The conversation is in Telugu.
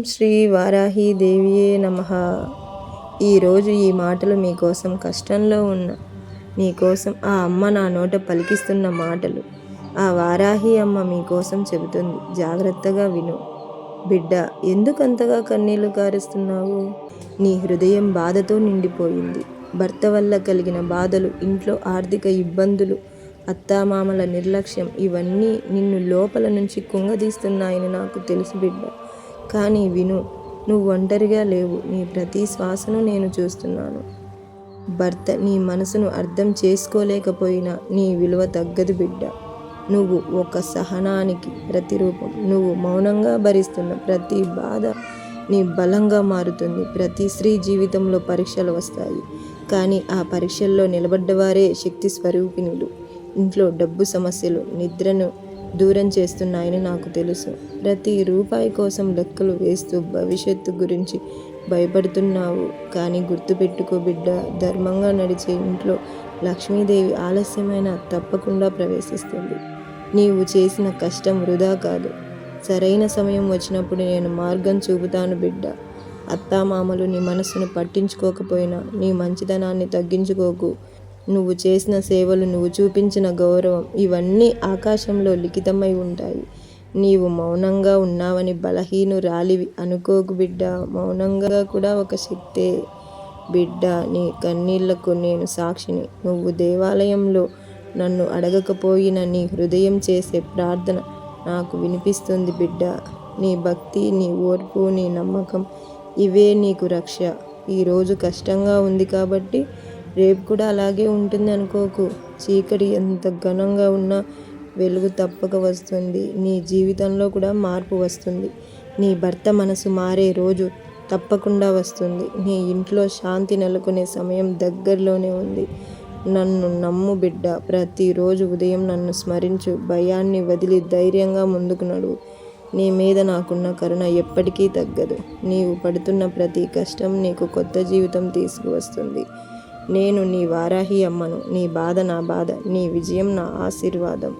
శ్రీ వారాహి దేవియే నమః. ఈరోజు ఈ మాటలు మీకోసం, కష్టంలో ఉన్న నీకోసం ఆ అమ్మ నా నోట పలికిస్తున్న మాటలు. ఆ వారాహి అమ్మ మీకోసం చెబుతుంది, జాగ్రత్తగా విను. బిడ్డ, ఎందుకంతగా కన్నీళ్లు కారుస్తున్నావు? నీ హృదయం బాధతో నిండిపోయింది. భర్త వల్ల కలిగిన బాధలు, ఇంట్లో ఆర్థిక ఇబ్బందులు, అత్తామామల నిర్లక్ష్యం ఇవన్నీ నిన్ను లోపల నుంచి కుంగదీస్తున్నాయని నాకు తెలుసు బిడ్డ. కానీ విను, నువ్వు ఒంటరిగా లేవు. నీ ప్రతి శ్వాసను నేను చూస్తున్నాను. భర్త నీ మనసును అర్థం చేసుకోలేకపోయినా నీ విలువ తగ్గదు బిడ్డ. నువ్వు ఒక సహనానికి ప్రతిరూపం. నువ్వు మౌనంగా భరిస్తున్న ప్రతి బాధ నీ బలంగా మారుతుంది. ప్రతి స్త్రీ జీవితంలో పరీక్షలు వస్తాయి, కానీ ఆ పరీక్షల్లో నిలబడ్డవారే శక్తి స్వరూపిణులు. ఇంట్లో డబ్బు సమస్యలు నిద్రను దూరం చేస్తున్నాయని నాకు తెలుసు. ప్రతి రూపాయి కోసం లెక్కలు వేస్తూ భవిష్యత్తు గురించి భయపడుతున్నావు. కానీ గుర్తుపెట్టుకో బిడ్డ, ధర్మంగా నడిచే ఇంట్లో లక్ష్మీదేవి ఆలస్యమైన తప్పకుండా ప్రవేశిస్తుంది. నీవు చేసిన కష్టం వృధా కాదు. సరైన సమయం వచ్చినప్పుడు నేను మార్గం చూపుతాను బిడ్డ. అత్తామామలు నీ మనసును పట్టించుకోకపోయినా నీ మంచితనాన్ని తగ్గించుకోకు. నువ్వు చేసిన సేవలు, నువ్వు చూపించిన గౌరవం ఇవన్నీ ఆకాశంలో లిఖితమై ఉంటాయి. నీవు మౌనంగా ఉన్నావని బలహీనురాలివి అనుకోకు బిడ్డ. మౌనంగా కూడా ఒక శక్తే బిడ్డ. నీ కన్నీళ్లకు నేను సాక్షిని. నువ్వు దేవాలయంలో నన్ను అడగకపోయినా నీ హృదయం చేసే ప్రార్థన నాకు వినిపిస్తుంది బిడ్డ. నీ భక్తి, నీ ఓర్పు, నీ నమ్మకం ఇవే నీకు రక్ష. ఈరోజు కష్టంగా ఉంది కాబట్టి రేపు కూడా అలాగే ఉంటుంది అనుకోకు. చీకటి ఎంత ఘనంగా ఉన్నా వెలుగు తప్పక వస్తుంది. నీ జీవితంలో కూడా మార్పు వస్తుంది. నీ భర్త మనసు మారే రోజు తప్పకుండా వస్తుంది. నీ ఇంట్లో శాంతి నెలకొనే సమయం దగ్గరలోనే ఉంది. నన్ను నమ్ము బిడ్డ. ప్రతిరోజు ఉదయం నన్ను స్మరించు. భయాన్ని వదిలి ధైర్యంగా ముందుకు నడువు. నీ మీద నాకున్న కరుణ ఎప్పటికీ తగ్గదు. నీవు పడుతున్న ప్రతి కష్టం నీకు కొత్త జీవితం తీసుకువస్తుంది. నేను నీ వారాహి అమ్మను. నీ బాధ నా బాధ, నీ విజయం నా ఆశీర్వాదం.